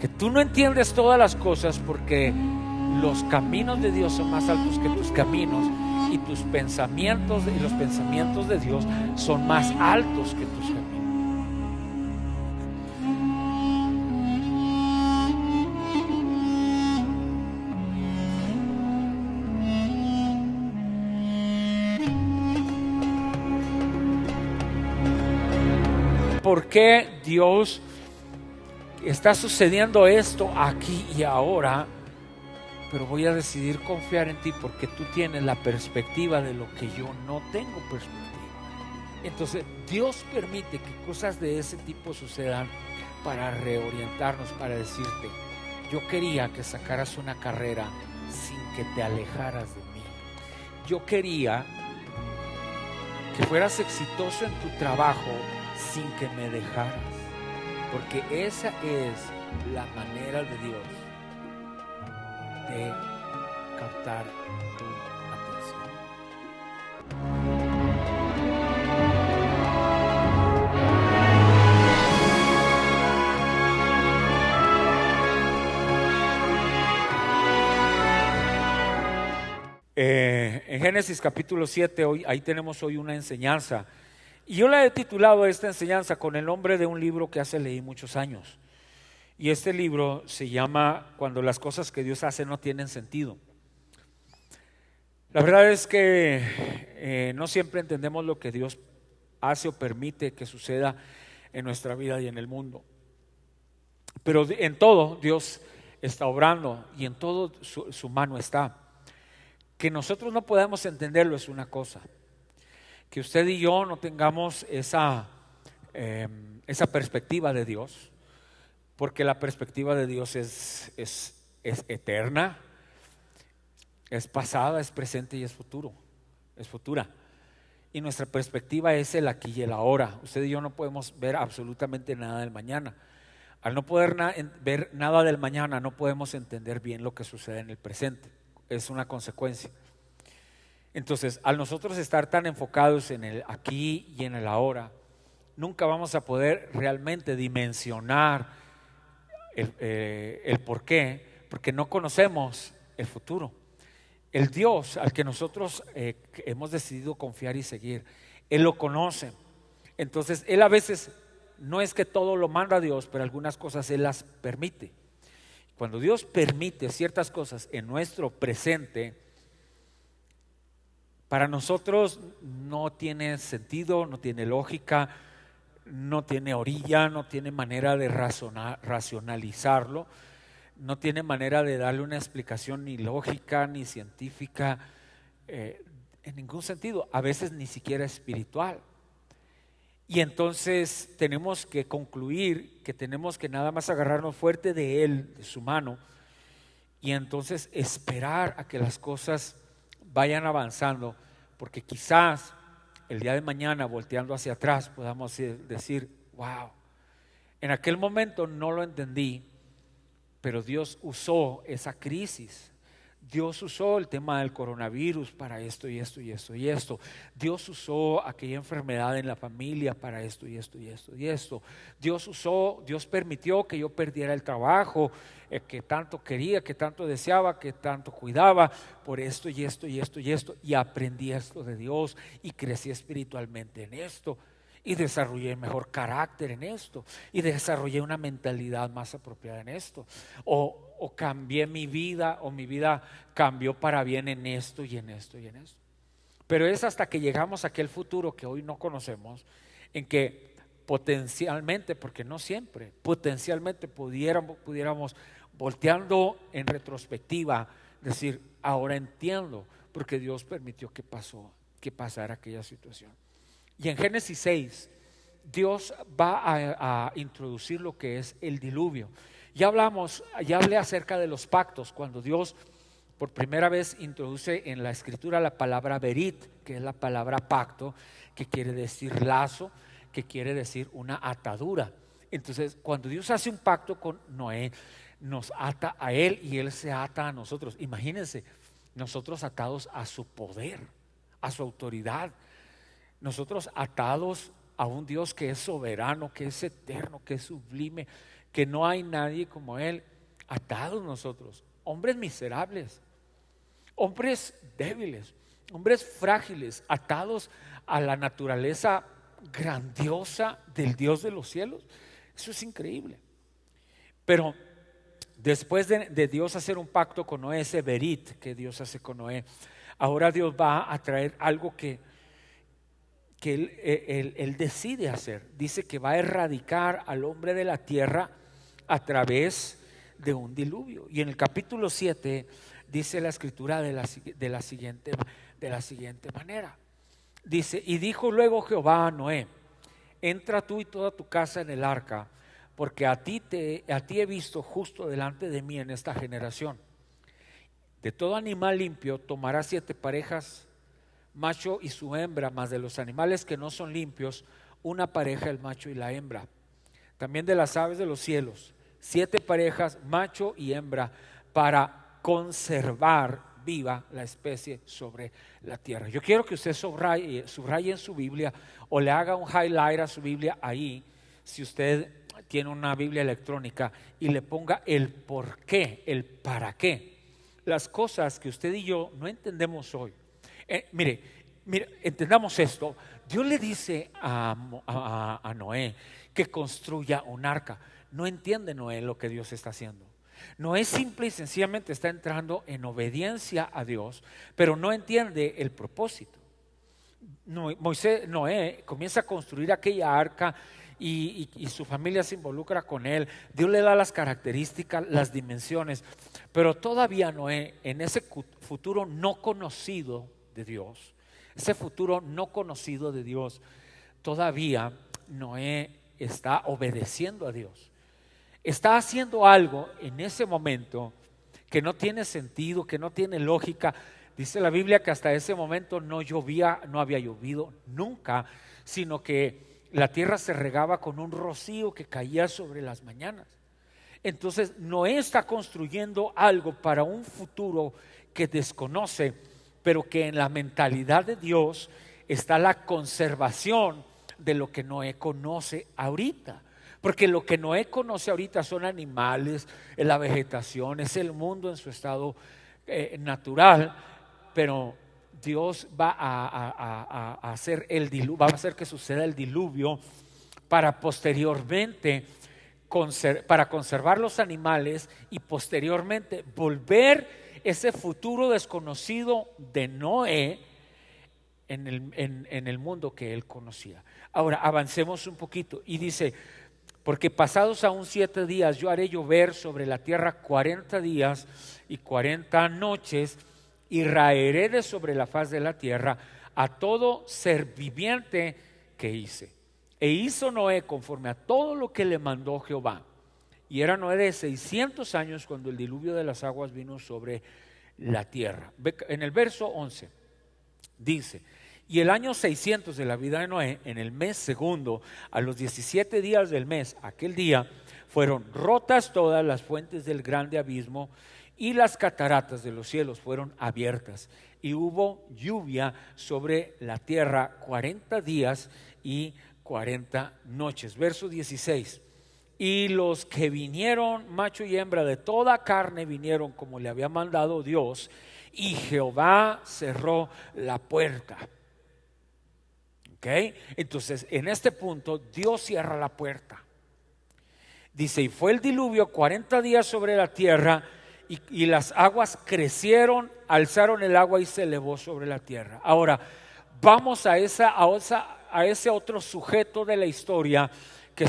que tú no entiendes todas las cosas porque los caminos de Dios son más altos que tus caminos, y tus pensamientos y los pensamientos de Dios son más altos que tus caminos. ¿Por qué Dios está sucediendo esto aquí y ahora? Pero voy a decidir confiar en ti porque tú tienes la perspectiva de lo que yo no tengo perspectiva. Entonces Dios permite que cosas de ese tipo sucedan para reorientarnos, para decirte: yo quería que sacaras una carrera sin que te alejaras de mí. Yo quería que fueras exitoso en tu trabajo sin que me dejaras, porque esa es la manera de Dios de captar tu atención. En Génesis capítulo 7, ahí tenemos hoy una enseñanza. Y yo la he titulado esta enseñanza con el nombre de un libro que hace leí muchos años. Y este libro se llama Cuando las cosas que Dios hace no tienen sentido. La verdad es que no siempre entendemos lo que Dios hace o permite que suceda en nuestra vida y en el mundo. Pero en todo Dios está obrando y en todo su mano está. Que nosotros no podamos entenderlo es una cosa. Que usted y yo no tengamos esa perspectiva de Dios, porque la perspectiva de Dios es eterna, es pasada, es presente y es futuro, es futura. Y nuestra perspectiva es el aquí y el ahora. Usted y yo no podemos ver absolutamente nada del mañana. Al no poder ver nada del mañana, no podemos entender bien lo que sucede en el presente. Es una consecuencia. Entonces, al nosotros estar tan enfocados en el aquí y en el ahora, nunca vamos a poder realmente dimensionar el por qué, porque no conocemos el futuro. El Dios al que nosotros hemos decidido confiar y seguir, Él lo conoce. Entonces, Él a veces no es que todo lo manda a Dios, pero algunas cosas Él las permite. Cuando Dios permite ciertas cosas en nuestro presente, para nosotros no tiene sentido, no tiene lógica, no tiene orilla, no tiene manera de racionalizarlo, no tiene manera de darle una explicación ni lógica ni científica, en ningún sentido, a veces ni siquiera espiritual. Y entonces tenemos que concluir que tenemos que nada más agarrarnos fuerte de Él, de su mano, y entonces esperar a que las cosas vayan avanzando, porque quizás el día de mañana, volteando hacia atrás, podamos decir: wow, en aquel momento no lo entendí, pero Dios usó esa crisis. Dios usó el tema del coronavirus para esto y esto y esto y esto. Dios usó aquella enfermedad en la familia para esto y esto y esto y esto. Dios permitió que yo perdiera el trabajo que tanto quería, que tanto deseaba, que tanto cuidaba, por esto y esto y esto y esto. Y aprendí esto de Dios y crecí espiritualmente en esto. Y desarrollé mejor carácter en esto, y desarrollé una mentalidad más apropiada en esto, o cambié mi vida, o mi vida cambió para bien en esto y en esto y en esto. Pero es hasta que llegamos a aquel futuro que hoy no conocemos, en que potencialmente, porque no siempre, potencialmente pudiéramos volteando en retrospectiva decir: ahora entiendo porque Dios permitió que pasara aquella situación. Y en Génesis 6, Dios va a introducir lo que es el diluvio. Ya hablé acerca de los pactos, cuando Dios por primera vez introduce en la escritura la palabra berit, que es la palabra pacto, que quiere decir lazo, que quiere decir una atadura. Entonces, cuando Dios hace un pacto con Noé, nos ata a él y él se ata a nosotros. Imagínense, nosotros atados a su poder, a su autoridad. Nosotros atados a un Dios que es soberano, que es eterno, que es sublime, que no hay nadie como Él. Atados nosotros, hombres miserables, hombres débiles, hombres frágiles, atados a la naturaleza grandiosa del Dios de los cielos. Eso es increíble. Pero después de Dios hacer un pacto con Noé, ese berit que Dios hace con Noé, ahora Dios va a traer algo que él decide hacer. Dice que va a erradicar al hombre de la tierra a través de un diluvio. Y en el capítulo 7 dice la escritura de la siguiente manera. Dice: y dijo luego Jehová a Noé: entra tú y toda tu casa en el arca, porque a ti he visto justo delante de mí en esta generación. De todo animal limpio tomarás 7 parejas, macho y su hembra, mas de los animales que no son limpios, una pareja, el macho y la hembra. También de las aves de los cielos, 7 parejas, macho y hembra, para conservar viva la especie sobre la tierra. Yo quiero que usted subraye en su Biblia, o le haga un highlight a su Biblia ahí, si usted tiene una Biblia electrónica, y le ponga el por qué, el para qué. Las cosas que usted y yo no entendemos hoy. Mire, entendamos esto. Dios le dice a Noé que construya un arca. No entiende Noé lo que Dios está haciendo. Noé simple y sencillamente está entrando en obediencia a Dios, pero no entiende el propósito. Noé comienza a construir aquella arca y su familia se involucra con él. Dios le da las características, las dimensiones, pero todavía Noé, en ese futuro no conocido de Dios, todavía Noé está obedeciendo a Dios. Está haciendo algo en ese momento que no tiene sentido, que no tiene lógica. Dice la Biblia que hasta ese momento no había llovido nunca, sino que la tierra se regaba con un rocío que caía sobre las mañanas. Entonces Noé está construyendo algo para un futuro que desconoce, pero que en la mentalidad de Dios está la conservación de lo que Noé conoce ahorita. Porque lo que Noé conoce ahorita son animales, la vegetación, es el mundo en su estado natural, pero Dios va a hacer va a hacer que suceda el diluvio para posteriormente para conservar los animales y posteriormente volver ese futuro desconocido de Noé en el mundo que él conocía. Ahora avancemos un poquito y dice: porque pasados aún 7 días yo haré llover sobre la tierra 40 días y 40 noches, y raeré de sobre la faz de la tierra a todo ser viviente que hice. E hizo Noé conforme a todo lo que le mandó Jehová. Y era Noé de 600 años cuando el diluvio de las aguas vino sobre la tierra. En el verso 11 dice: y el año 600 de la vida de Noé, en el mes segundo, a los 17 días del mes, aquel día, fueron rotas todas las fuentes del grande abismo, y las cataratas de los cielos fueron abiertas, y hubo lluvia sobre la tierra 40 días y 40 noches. Verso 16: y los que vinieron, macho y hembra de toda carne, vinieron como le había mandado Dios, y Jehová cerró la puerta. Okay. Entonces en este punto Dios cierra la puerta. Dice: y fue el diluvio 40 días sobre la tierra, y las aguas crecieron, alzaron el agua y se elevó sobre la tierra. Ahora vamos a ese otro sujeto de la historia que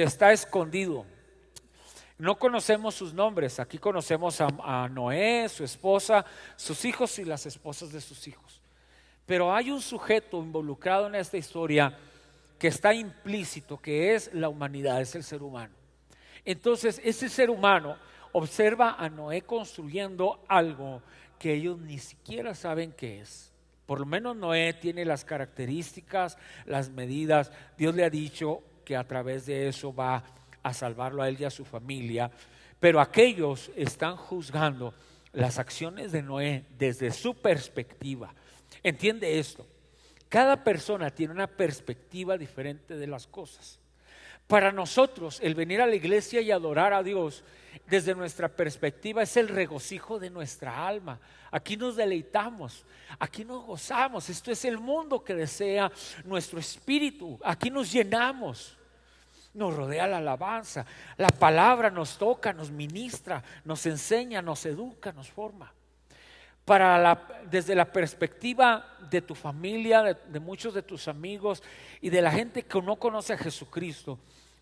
está escondido. No conocemos sus nombres. Aquí conocemos a Noé, su esposa, sus hijos y las esposas de sus hijos. Pero hay un sujeto involucrado en esta historia que está implícito, que es la humanidad, es el ser humano. Entonces ese ser humano observa a Noé construyendo algo que ellos ni siquiera saben qué es. Por lo menos Noé tiene las características, las medidas. Dios le ha dicho que a través de eso va a salvarlo a él y a su familia. Pero aquellos están juzgando las acciones de Noé desde su perspectiva. Entiende esto: cada persona tiene una perspectiva diferente de las cosas. Para nosotros, el venir a la iglesia y adorar a Dios, desde nuestra perspectiva, es el regocijo de nuestra alma. Aquí nos deleitamos, aquí nos gozamos. Esto es el mundo que desea nuestro espíritu. Aquí nos llenamos, nos rodea la alabanza. La palabra nos toca, nos ministra, nos enseña, nos educa, nos forma. Desde la perspectiva de tu familia, de muchos de tus amigos y de la gente que no conoce a Jesucristo,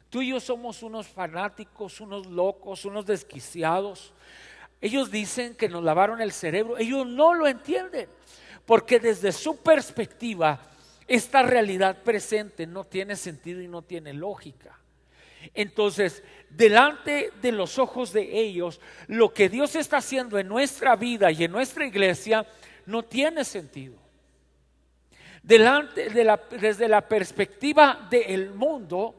tú y yo somos unos fanáticos, unos locos, unos desquiciados. Ellos dicen que nos lavaron el cerebro. Ellos no lo entienden, porque desde su perspectiva esta realidad presente no tiene sentido y no tiene lógica. Entonces, delante de los ojos de ellos, lo que Dios está haciendo en nuestra vida y en nuestra iglesia no tiene sentido. Desde la perspectiva del mundo,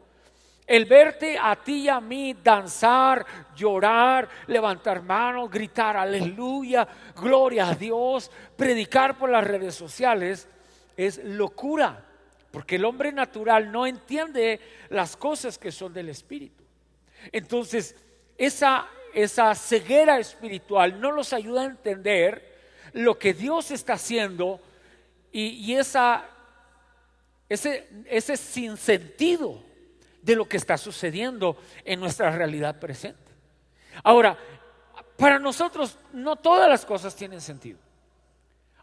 el verte a ti y a mí danzar, llorar, levantar manos, gritar aleluya, gloria a Dios, predicar por las redes sociales, es locura. Porque el hombre natural no entiende las cosas que son del espíritu. Entonces, esa ceguera espiritual no los ayuda a entender lo que Dios está haciendo y ese sinsentido de lo que está sucediendo en nuestra realidad presente. Ahora, para nosotros no todas las cosas tienen sentido.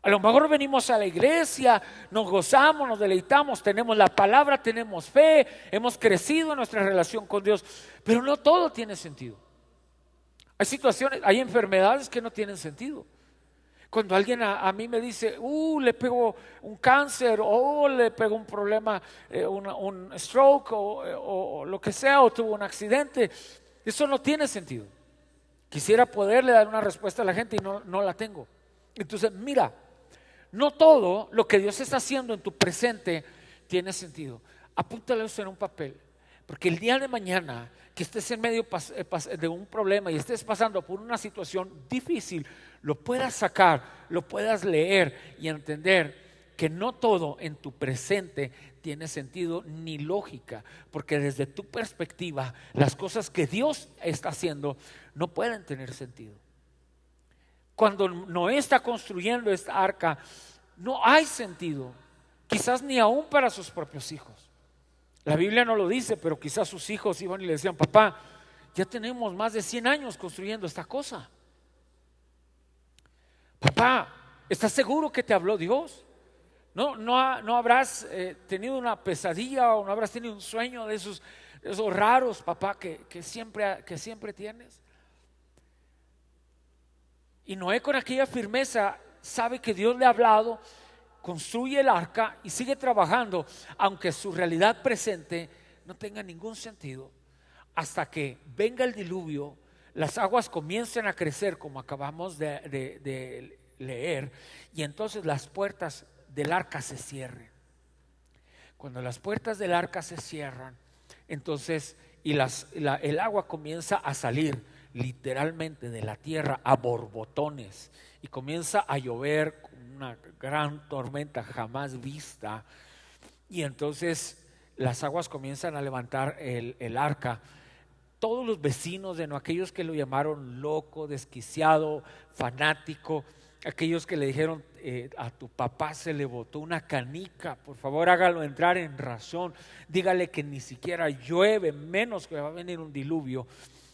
A lo mejor venimos a la iglesia, nos gozamos, nos deleitamos, tenemos la palabra, tenemos fe, hemos crecido en nuestra relación con Dios, pero no todo tiene sentido. Hay situaciones, hay enfermedades que no tienen sentido. Cuando alguien a mí me dice, le pegó un cáncer, o le pegó un problema, un stroke, o lo que sea, o tuvo un accidente, eso no tiene sentido. Quisiera poderle dar una respuesta a la gente y no la tengo. Entonces, mira, no todo lo que Dios está haciendo en tu presente tiene sentido. Apúntalo eso en un papel, porque el día de mañana que estés en medio de un problema y estés pasando por una situación difícil, lo puedas sacar, lo puedas leer y entender que no todo en tu presente tiene sentido ni lógica, porque desde tu perspectiva las cosas que Dios está haciendo no pueden tener sentido. Cuando Noé está construyendo esta arca, no hay sentido, quizás ni aún para sus propios hijos. La Biblia no lo dice, pero quizás sus hijos iban y le decían, papá, ya tenemos más de 100 años construyendo esta cosa. Papá, ¿estás seguro que te habló Dios? No habrás tenido una pesadilla o no habrás tenido un sueño de esos raros, papá, que siempre tienes. Y Noé, con aquella firmeza, sabe que Dios le ha hablado, construye el arca y sigue trabajando, aunque su realidad presente no tenga ningún sentido, hasta que venga el diluvio, las aguas comiencen a crecer, como acabamos de leer, y entonces las puertas del arca se cierren. Cuando las puertas del arca se cierran, entonces el agua comienza a salir literalmente de la tierra a borbotones y comienza a llover con una gran tormenta jamás vista, y entonces las aguas comienzan a levantar el arca. Todos los vecinos de aquellos que lo llamaron loco, desquiciado, fanático, aquellos que le dijeron a tu papá se le botó una canica, por favor hágalo entrar en razón, dígale que ni siquiera llueve, menos que va a venir un diluvio,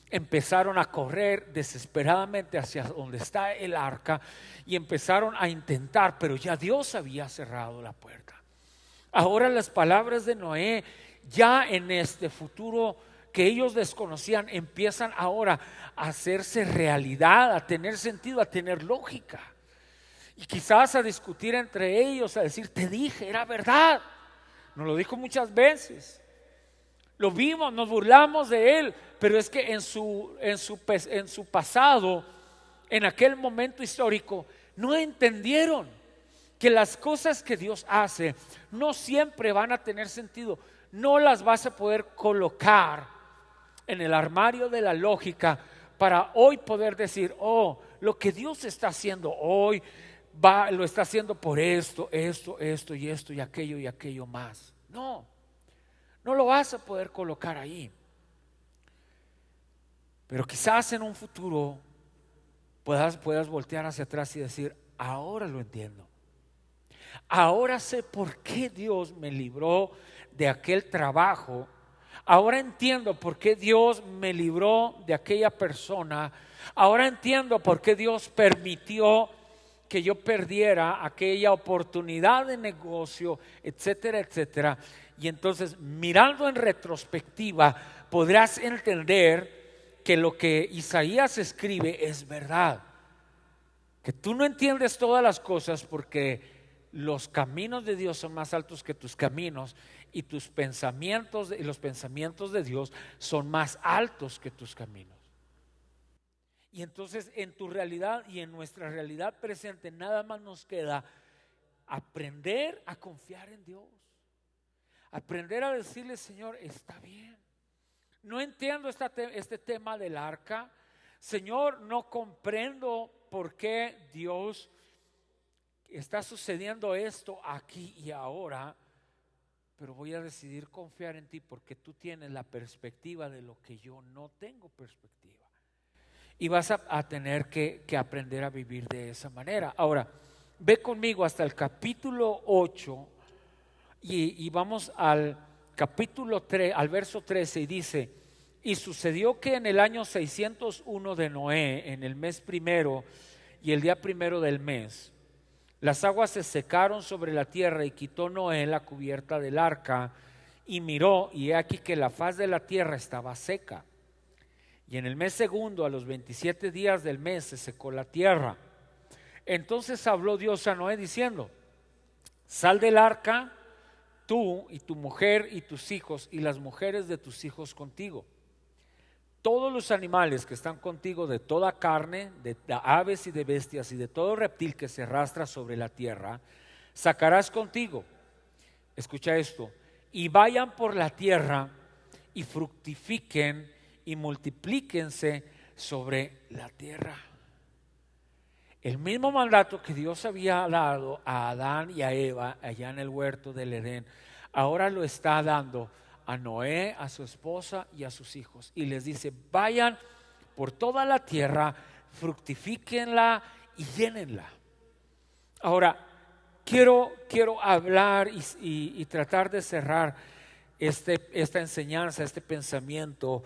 empezaron a correr desesperadamente hacia donde está el arca y empezaron a intentar, pero ya Dios había cerrado la puerta. Ahora las palabras de Noé, ya en este futuro que ellos desconocían, empiezan ahora a hacerse realidad, a tener sentido, a tener lógica. Y quizás a discutir entre ellos, a decir, te dije, era verdad. Nos lo dijo muchas veces. Lo vimos, nos burlamos de él, pero es que en su pasado, en aquel momento histórico, no entendieron que las cosas que Dios hace no siempre van a tener sentido. No las vas a poder colocar en el armario de la lógica para hoy poder decir, lo que Dios está haciendo hoy lo está haciendo por esto y aquello más. No lo vas a poder colocar ahí. Pero quizás en un futuro puedas voltear hacia atrás y decir, ahora lo entiendo. Ahora sé por qué Dios me libró de aquel trabajo. Ahora entiendo por qué Dios me libró de aquella persona. Ahora entiendo por qué Dios permitió que yo perdiera aquella oportunidad de negocio, etcétera, etcétera. Y entonces, mirando en retrospectiva, podrás entender que lo que Isaías escribe es verdad. Que tú no entiendes todas las cosas porque los caminos de Dios son más altos que tus caminos, y tus pensamientos y los pensamientos de Dios son más altos que tus caminos. Y entonces en tu realidad y en nuestra realidad presente nada más nos queda aprender a confiar en Dios, aprender a decirle, Señor, está bien, no entiendo este tema del arca, Señor, no comprendo por qué Dios está sucediendo esto aquí y ahora, pero voy a decidir confiar en ti porque tú tienes la perspectiva de lo que yo no tengo perspectiva. Y vas a tener que aprender a vivir de esa manera. Ahora, ve conmigo hasta el capítulo 8 y vamos al capítulo 3, al verso 13, y dice: y sucedió que en el año 601 de Noé, en el mes primero y el día primero del mes, las aguas se secaron sobre la tierra, y quitó Noé la cubierta del arca, y miró, y he aquí que la faz de la tierra estaba seca. Y en el mes segundo, a los 27 días del mes, se secó la tierra. Entonces habló Dios a Noé diciendo: sal del arca, tú y tu mujer y tus hijos, y las mujeres de tus hijos contigo. Todos los animales que están contigo, de toda carne, de aves y de bestias, y de todo reptil que se arrastra sobre la tierra, sacarás contigo. Escucha esto: y vayan por la tierra y fructifiquen y multiplíquense sobre la tierra. El mismo mandato que Dios había dado a Adán y a Eva allá en el huerto del Edén, ahora lo está dando a Noé, a su esposa y a sus hijos. Y les dice: vayan por toda la tierra, fructifíquenla y llénenla. Ahora, quiero hablar y tratar de cerrar esta enseñanza, este pensamiento,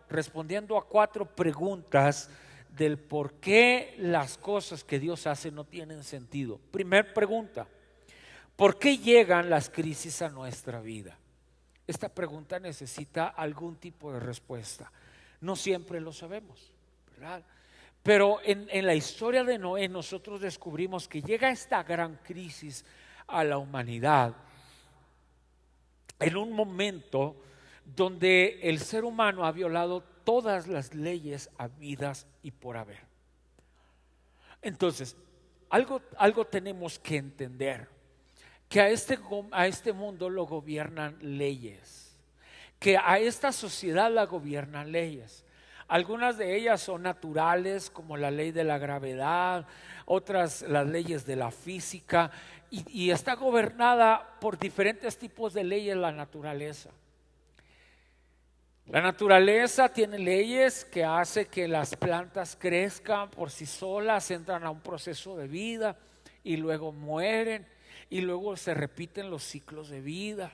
respondiendo a 4 preguntas del por qué las cosas que Dios hace no tienen sentido. Primer pregunta: ¿por qué llegan las crisis a nuestra vida? Esta pregunta necesita algún tipo de respuesta. No siempre lo sabemos, ¿verdad? Pero en la historia de Noé nosotros descubrimos que llega esta gran crisis a la humanidad en un momento donde el ser humano ha violado todas las leyes habidas y por haber. Entonces, algo tenemos que entender: que a este mundo lo gobiernan leyes, que a esta sociedad la gobiernan leyes. Algunas de ellas son naturales, como la ley de la gravedad, otras las leyes de la física, y está gobernada por diferentes tipos de leyes la naturaleza. La naturaleza tiene leyes que hace que las plantas crezcan por sí solas, entran a un proceso de vida y luego mueren, y luego se repiten los ciclos de vida.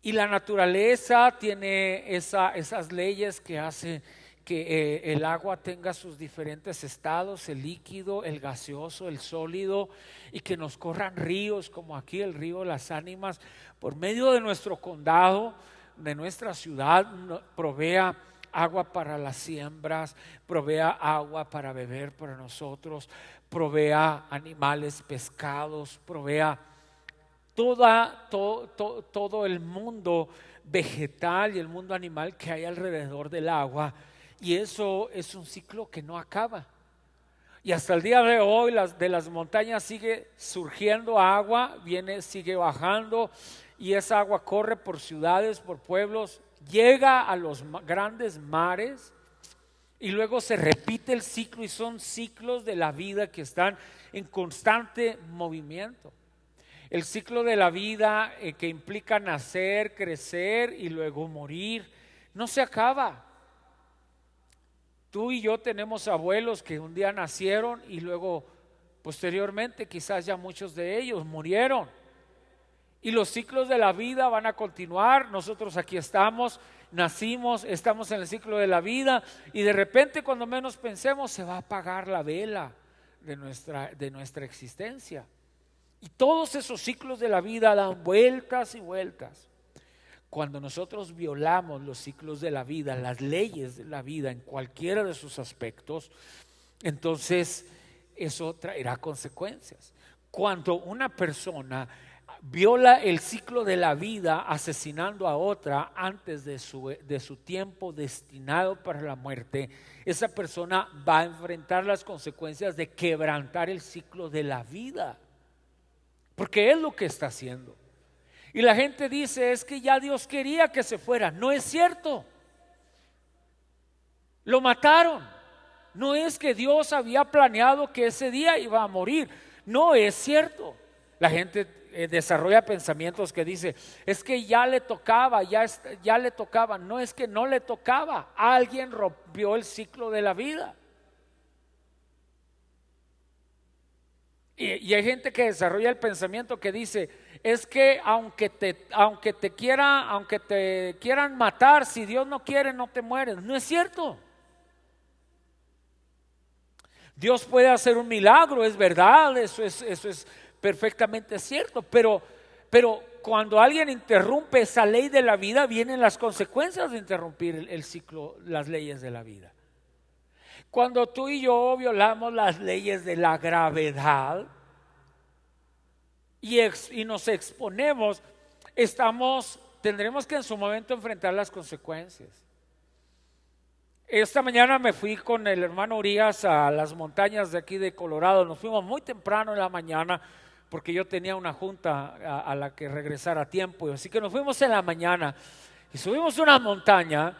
Y la naturaleza tiene esas leyes que hacen que el agua tenga sus diferentes estados: el líquido, el gaseoso, el sólido, y que nos corran ríos, como aquí el río Las Ánimas, por medio de nuestro condado, de nuestra ciudad, provea agua para las siembras, provea agua para beber para nosotros, provea animales, pescados, provea todo el mundo vegetal y el mundo animal que hay alrededor del agua. Y eso es un ciclo que no acaba. Y hasta el día de hoy de las montañas sigue surgiendo agua, sigue bajando, y esa agua corre por ciudades, por pueblos, llega a los grandes mares, y luego se repite el ciclo, y son ciclos de la vida que están en constante movimiento. El ciclo de la vida que implica nacer, crecer y luego morir, no se acaba. Tú y yo tenemos abuelos que un día nacieron y luego posteriormente quizás ya muchos de ellos murieron. Y los ciclos de la vida van a continuar. Nosotros aquí estamos, nacimos, estamos en el ciclo de la vida y de repente cuando menos pensemos se va a apagar la vela de nuestra existencia. Y todos esos ciclos de la vida dan vueltas y vueltas. Cuando nosotros violamos los ciclos de la vida, las leyes de la vida en cualquiera de sus aspectos, entonces eso traerá consecuencias. Cuando una persona viola el ciclo de la vida asesinando a otra antes de su tiempo destinado para la muerte, esa persona va a enfrentar las consecuencias de quebrantar el ciclo de la vida, porque es lo que está haciendo. Y la gente dice, es que ya Dios quería que se fuera. No es cierto. Lo mataron. No es que Dios había planeado que ese día iba a morir. No es cierto. La gente desarrolla pensamientos que dice, es que ya le tocaba, ya le tocaba. No, es que no le tocaba. Alguien rompió el ciclo de la vida. Y hay gente que desarrolla el pensamiento que dice, es que aunque te quieran matar, si Dios no quiere, no te mueres. No es cierto. Dios puede hacer un milagro, es verdad, eso es perfectamente cierto, pero cuando alguien interrumpe esa ley de la vida, vienen las consecuencias de interrumpir el ciclo, las leyes de la vida. Cuando tú y yo violamos las leyes de la gravedad y nos exponemos, tendremos que en su momento enfrentar las consecuencias. Esta mañana me fui con el hermano Urias a las montañas de aquí de Colorado. Nos fuimos muy temprano en la mañana porque yo tenía una junta a la que regresar a tiempo. Así que nos fuimos en la mañana y subimos una montaña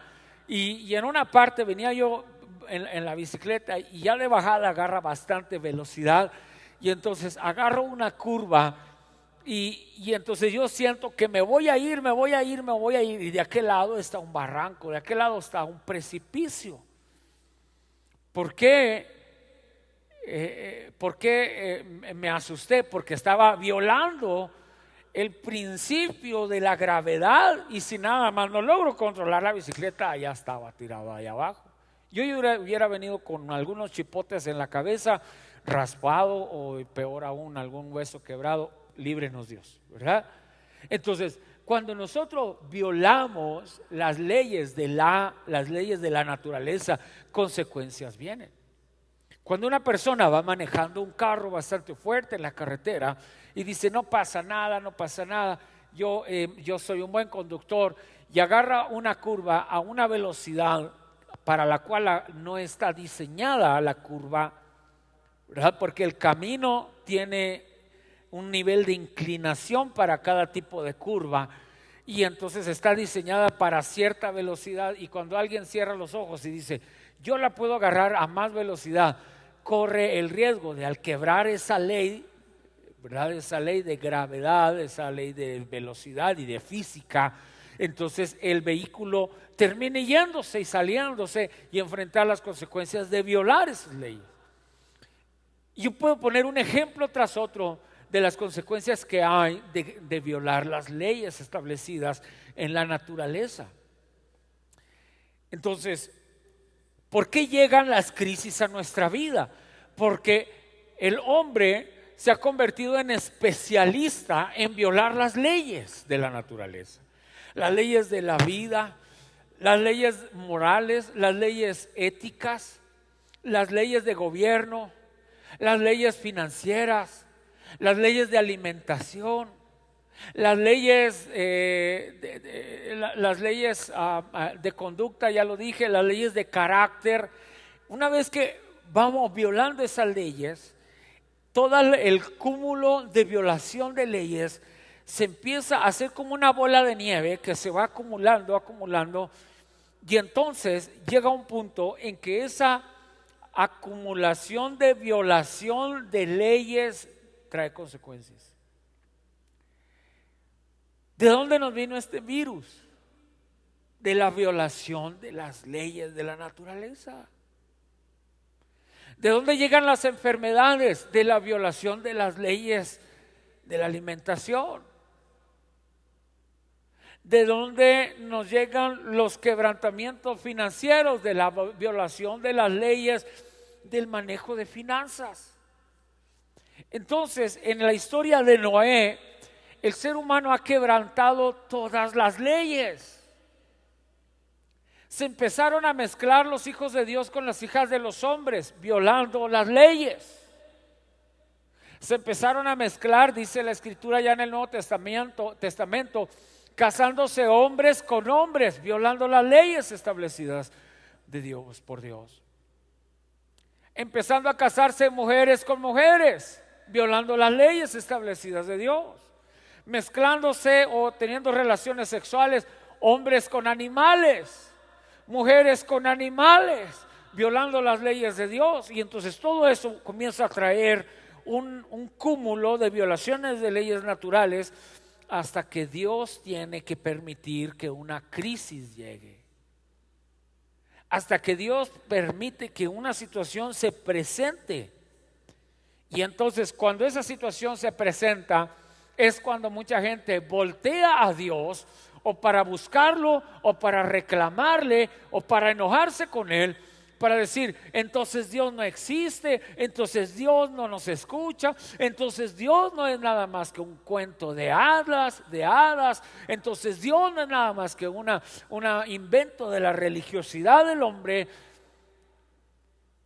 y en una parte venía yo en la bicicleta y ya de bajada agarra bastante velocidad y entonces agarro una curva y entonces yo siento que me voy a ir y de aquel lado está un barranco, de aquel lado está un precipicio. ¿Por qué? Me asusté porque estaba violando el principio de la gravedad y si nada más no logro controlar la bicicleta, ya estaba tirado ahí abajo. Yo hubiera venido con algunos chipotes en la cabeza, raspado o peor aún algún hueso quebrado, líbrenos Dios, ¿verdad? Entonces, cuando nosotros violamos las leyes de la naturaleza, consecuencias vienen. Cuando una persona va manejando un carro bastante fuerte en la carretera y dice no pasa nada, yo soy un buen conductor y agarra una curva a una velocidad para la cual no está diseñada la curva, ¿verdad? Porque el camino tiene un nivel de inclinación para cada tipo de curva y entonces está diseñada para cierta velocidad y cuando alguien cierra los ojos y dice yo la puedo agarrar a más velocidad, corre el riesgo de al quebrar esa ley, ¿verdad? Esa ley de gravedad, esa ley de velocidad y de física, entonces el vehículo termine yéndose y saliéndose y enfrentar las consecuencias de violar esas leyes. Yo puedo poner un ejemplo tras otro de las consecuencias que hay de violar las leyes establecidas en la naturaleza. Entonces, ¿por qué llegan las crisis a nuestra vida? Porque el hombre se ha convertido en especialista en violar las leyes de la naturaleza, las leyes de la vida, las leyes morales, las leyes éticas, las leyes de gobierno, las leyes financieras, las leyes de alimentación, las leyes de conducta, ya lo dije, las leyes de carácter. Una vez que vamos violando esas leyes, todo el cúmulo de violación de leyes se empieza a hacer como una bola de nieve que se va acumulando y entonces llega un punto en que esa acumulación de violación de leyes trae consecuencias. ¿De dónde nos vino este virus? De la violación de las leyes de la naturaleza. ¿De dónde llegan las enfermedades? De la violación de las leyes de la alimentación. ¿De dónde nos llegan los quebrantamientos financieros? De la violación de las leyes del manejo de finanzas. Entonces, en la historia de Noé, el ser humano ha quebrantado todas las leyes. Se empezaron a mezclar los hijos de Dios con las hijas de los hombres, violando las leyes. Se empezaron a mezclar, dice la Escritura ya en el Nuevo Testamento, casándose hombres con hombres, violando las leyes establecidas de Dios, por Dios. Empezando a casarse mujeres con mujeres, violando las leyes establecidas de Dios. Mezclándose o teniendo relaciones sexuales hombres con animales, mujeres con animales, violando las leyes de Dios. Y entonces todo eso comienza a traer un cúmulo de violaciones de leyes naturales, hasta que Dios tiene que permitir que una crisis llegue, hasta que Dios permite que una situación se presente. Y entonces cuando esa situación se presenta, es cuando mucha gente voltea a Dios, o para buscarlo, o para reclamarle, o para enojarse con Él, para decir, entonces Dios no existe, entonces Dios no nos escucha, entonces Dios no es nada más que un cuento de hadas, entonces Dios no es nada más que un invento de la religiosidad del hombre,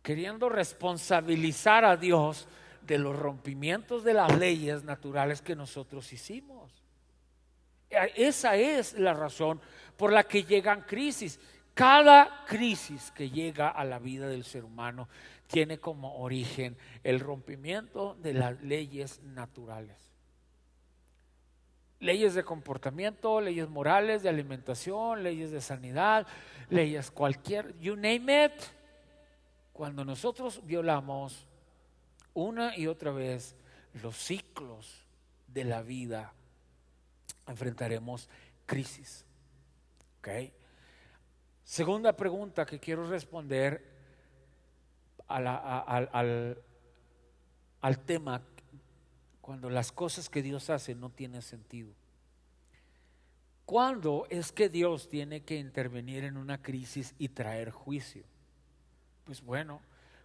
queriendo responsabilizar a Dios de los rompimientos de las leyes naturales que nosotros hicimos. Esa es la razón por la que llegan crisis. Cada crisis que llega a la vida del ser humano tiene como origen el rompimiento de las leyes naturales. Leyes de comportamiento, leyes morales, de alimentación, leyes de sanidad, leyes cualquier, you name it. Cuando nosotros violamos una y otra vez los ciclos de la vida, enfrentaremos crisis. ¿Ok? Segunda pregunta que quiero responder al tema, cuando las cosas que Dios hace no tienen sentido. ¿Cuándo es que Dios tiene que intervenir en una crisis y traer juicio? Pues bueno,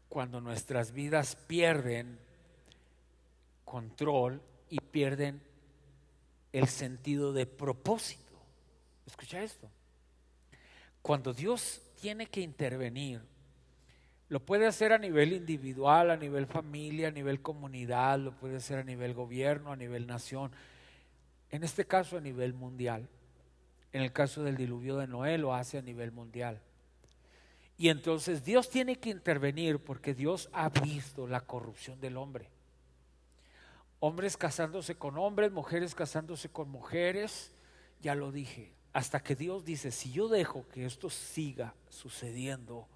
cuando nuestras vidas pierden control y pierden el sentido de propósito. Escucha esto. Cuando Dios tiene que intervenir, lo puede hacer a nivel individual, a nivel familia, a nivel comunidad, lo puede hacer a nivel gobierno, a nivel nación, en este caso a nivel mundial. En el caso del diluvio de Noé lo hace a nivel mundial. Y entonces Dios tiene que intervenir porque Dios ha visto la corrupción del hombre. Hombres casándose con hombres, mujeres casándose con mujeres, ya lo dije. Hasta que Dios dice, si yo dejo que esto siga sucediendo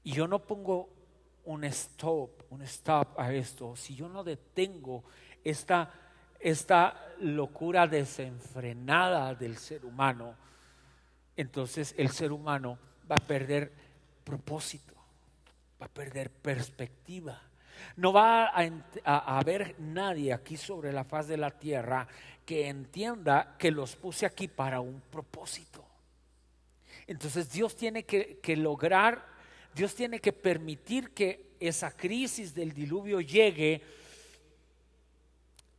y yo no pongo un stop a esto, si yo no detengo esta locura desenfrenada del ser humano, entonces el ser humano va a perder propósito, va a perder perspectiva. No va a haber nadie aquí sobre la faz de la tierra que entienda que los puse aquí para un propósito. Entonces Dios tiene que lograr, Dios tiene que permitir que esa crisis del diluvio llegue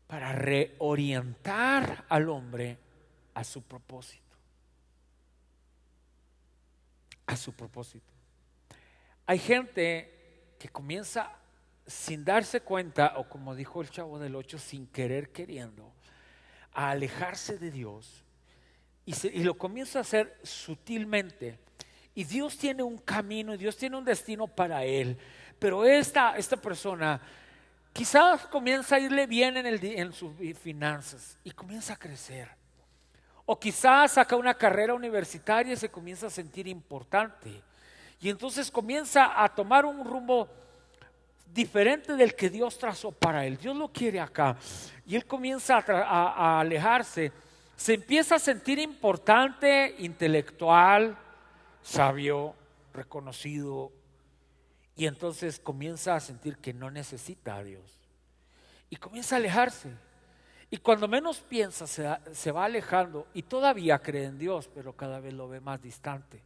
para reorientar al hombre a su propósito. A su propósito. Hay gente que comienza sin darse cuenta, o como dijo el Chavo del 8, sin querer queriendo, a alejarse de Dios, y lo comienza a hacer sutilmente. Y Dios tiene un camino y Dios tiene un destino para él, pero esta persona quizás comienza a irle bien en sus finanzas y comienza a crecer, o quizás saca una carrera universitaria y se comienza a sentir importante, y entonces comienza a tomar un rumbo diferente del que Dios trazó para él. Dios lo quiere acá, y él comienza a alejarse Se empieza a sentir importante, intelectual, sabio, reconocido, y entonces comienza a sentir que no necesita a Dios y comienza a alejarse. Y cuando menos piensa se va alejando y todavía cree en Dios, pero cada vez lo ve más distante.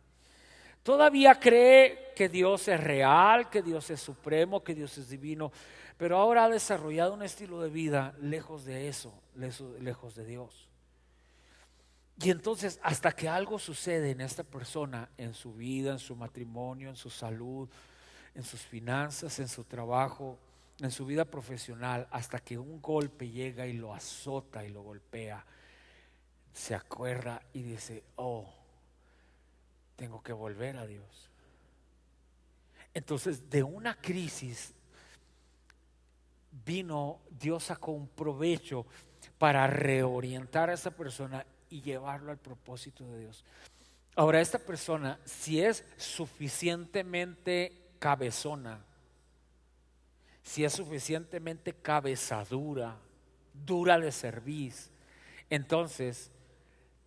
Todavía cree que Dios es real, que Dios es supremo, que Dios es divino, pero ahora ha desarrollado un estilo de vida lejos de eso, lejos de Dios. Y entonces hasta que algo sucede en esta persona, en su vida, en su matrimonio, en su salud, en sus finanzas, en su trabajo, en su vida profesional, hasta que un golpe llega y lo azota y lo golpea, se acuerda y dice, oh, tengo que volver a Dios. Entonces de una crisis Dios sacó un provecho para reorientar a esa persona y llevarlo al propósito de Dios. Ahora esta persona, si es suficientemente cabezona, si es suficientemente cabezadura, dura de cerviz, entonces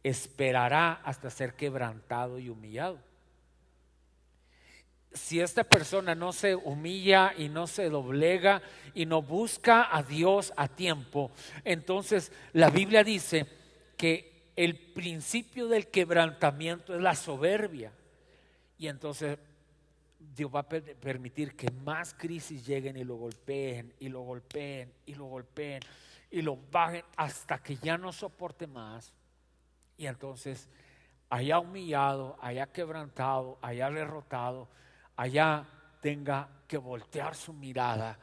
esperará hasta ser quebrantado y humillado. Si esta persona no se humilla y no se doblega y no busca a Dios a tiempo, entonces la Biblia dice que el principio del quebrantamiento es la soberbia. Y entonces Dios va a permitir que más crisis lleguen y lo golpeen, y lo golpeen, y lo golpeen, y lo bajen hasta que ya no soporte más. Y entonces haya humillado, haya quebrantado, haya derrotado, allá tenga que voltear su mirada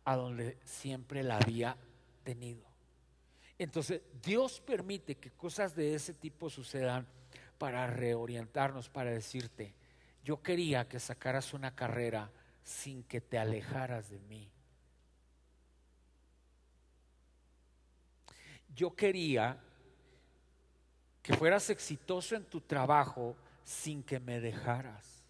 a donde siempre la había tenido. Entonces Dios permite que cosas de ese tipo sucedan para reorientarnos, para decirte, yo quería que sacaras una carrera sin que te alejaras de mí. Yo quería que fueras exitoso en tu trabajo sin que me dejaras.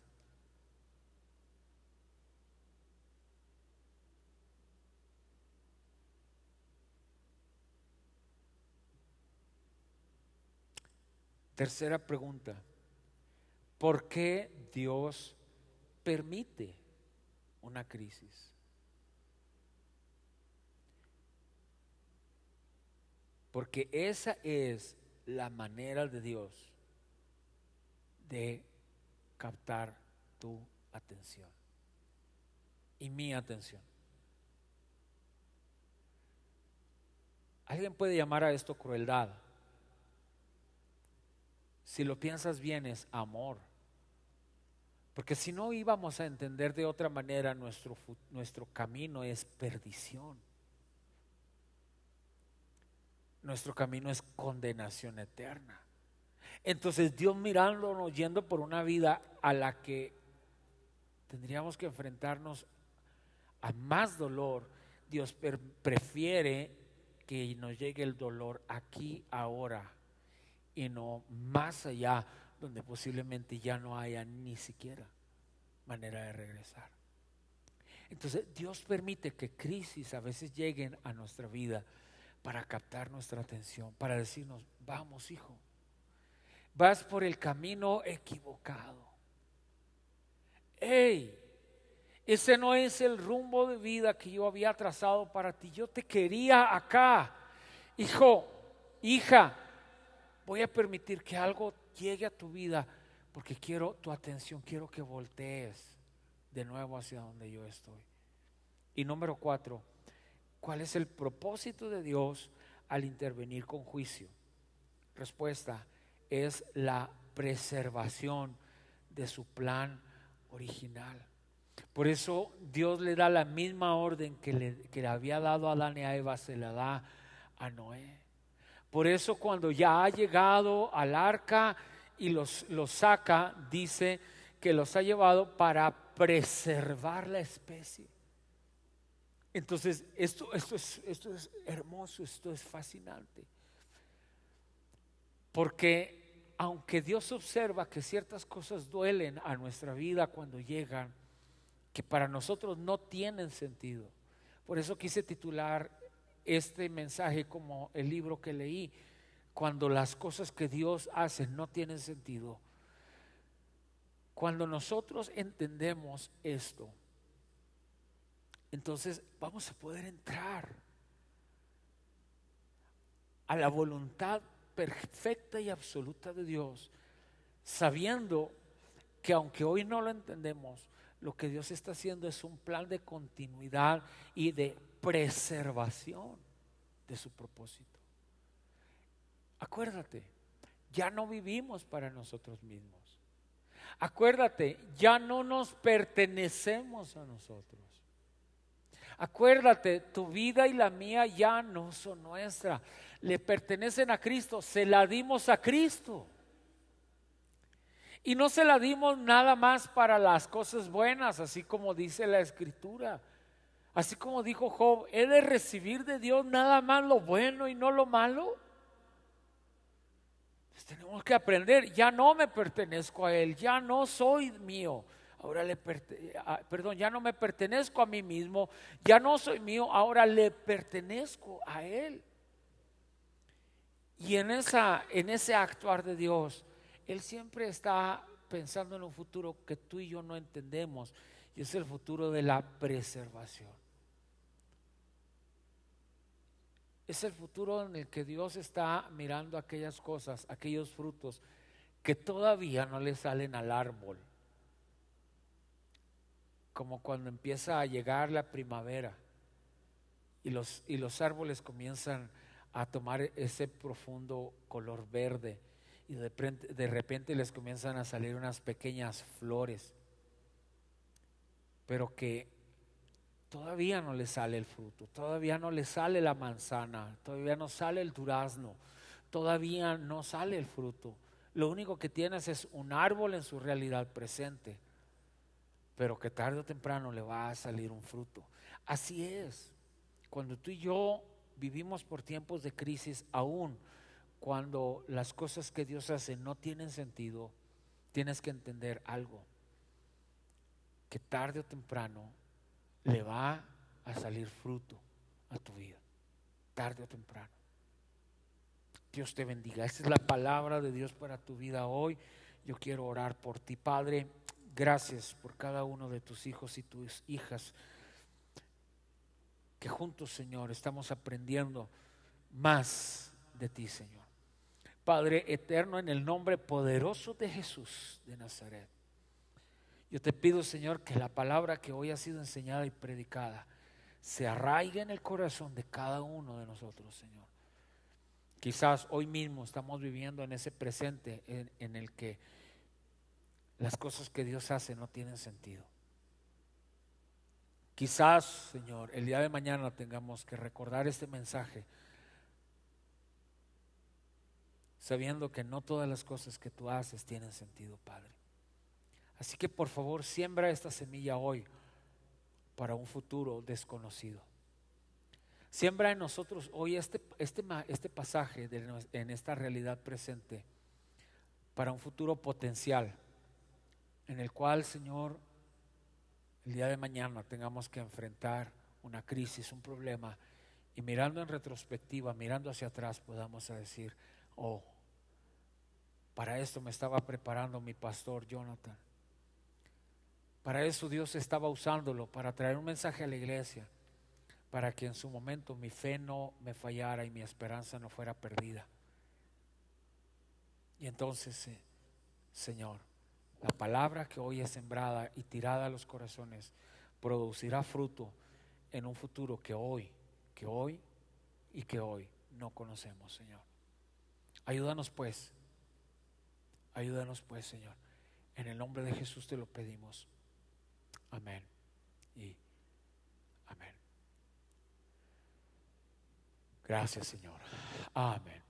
Tercera pregunta, ¿por qué Dios permite una crisis? Porque esa es la manera de Dios de captar tu atención y mi atención. Alguien puede llamar a esto crueldad. Si lo piensas bien, es amor. Porque si no íbamos a entender de otra manera, nuestro camino es perdición. Nuestro camino es condenación eterna. Entonces Dios mirándonos, yendo por una vida a la que tendríamos que enfrentarnos a más dolor, Dios prefiere que nos llegue el dolor aquí, ahora, y no más allá, donde posiblemente ya no haya ni siquiera manera de regresar. Entonces Dios permite que crisis a veces lleguen a nuestra vida para captar nuestra atención, para decirnos, vamos hijo, vas por el camino equivocado. Hey, ese no es el rumbo de vida que yo había trazado para ti. Yo te quería acá. Hijo, hija, voy a permitir que algo llegue a tu vida porque quiero tu atención, quiero que voltees de nuevo hacia donde yo estoy. Y número 4, ¿cuál es el propósito de Dios al intervenir con juicio? Respuesta, es la preservación de su plan original. Por eso Dios le da la misma orden que le había dado a Adán y a Eva, se la da a Noé. Por eso cuando ya ha llegado al arca y los saca, dice que los ha llevado para preservar la especie. Entonces esto es hermoso, esto es fascinante. Porque aunque Dios observa que ciertas cosas duelen a nuestra vida cuando llegan, que para nosotros no tienen sentido. Por eso quise titular este mensaje como el libro que leí, cuando las cosas que Dios hace no tienen sentido. Cuando nosotros entendemos esto, entonces vamos a poder entrar a la voluntad perfecta y absoluta de Dios, sabiendo que aunque hoy no lo entendemos, lo que Dios está haciendo es un plan de continuidad y de preservación de su propósito. Acuérdate, ya no vivimos para nosotros mismos. Acuérdate, ya no nos pertenecemos a nosotros. Acuérdate, tu vida y la mía ya no son nuestras, le pertenecen a Cristo, se la dimos a Cristo. Y no se la dimos nada más para las cosas buenas, así como dice la Escritura. Así como dijo Job, ¿he de recibir de Dios nada más lo bueno y no lo malo? Pues tenemos que aprender, ya no me pertenezco a Él, ya no soy mío. Ahora ya no me pertenezco a mí mismo, ya no soy mío, ahora le pertenezco a Él. Y en ese actuar de Dios, Él siempre está pensando en un futuro que tú y yo no entendemos, y es el futuro de la preservación. Es el futuro en el que Dios está mirando aquellas cosas, aquellos frutos que todavía no le salen al árbol. Como cuando empieza a llegar la primavera y los árboles comienzan a tomar ese profundo color verde y de repente les comienzan a salir unas pequeñas flores, pero que todavía no le sale el fruto, todavía no le sale la manzana, todavía no sale el durazno, todavía no sale el fruto. Lo único que tienes es un árbol en su realidad presente, pero que tarde o temprano le va a salir un fruto. Así es, cuando tú y yo vivimos por tiempos de crisis, aún cuando las cosas que Dios hace no tienen sentido, tienes que entender algo, que tarde o temprano le va a salir fruto a tu vida, tarde o temprano. Dios te bendiga. Esta es la palabra de Dios para tu vida hoy. Yo quiero orar por ti, Padre. Gracias por cada uno de tus hijos y tus hijas, que juntos, Señor, estamos aprendiendo más de ti, Señor. Padre eterno, en el nombre poderoso de Jesús de Nazaret, yo te pido, Señor, que la palabra que hoy ha sido enseñada y predicada se arraigue en el corazón de cada uno de nosotros, Señor. Quizás hoy mismo estamos viviendo en ese presente en el que las cosas que Dios hace no tienen sentido. Quizás, Señor, el día de mañana tengamos que recordar este mensaje, sabiendo que no todas las cosas que tú haces tienen sentido, Padre. Así que por favor, siembra esta semilla hoy para un futuro desconocido. Siembra en nosotros hoy este pasaje en esta realidad presente para un futuro potencial, en el cual, Señor, el día de mañana tengamos que enfrentar una crisis, un problema, y mirando en retrospectiva, mirando hacia atrás, podamos decir: oh, para esto me estaba preparando mi pastor Jonathan. Para eso Dios estaba usándolo, para traer un mensaje a la iglesia, para que en su momento mi fe no me fallara y mi esperanza no fuera perdida. Y entonces, Señor, la palabra que hoy es sembrada y tirada a los corazones producirá fruto en un futuro que hoy no conocemos, Señor. Ayúdanos pues, Señor. En el nombre de Jesús te lo pedimos. Amén y amén. Gracias, Señor. Amén.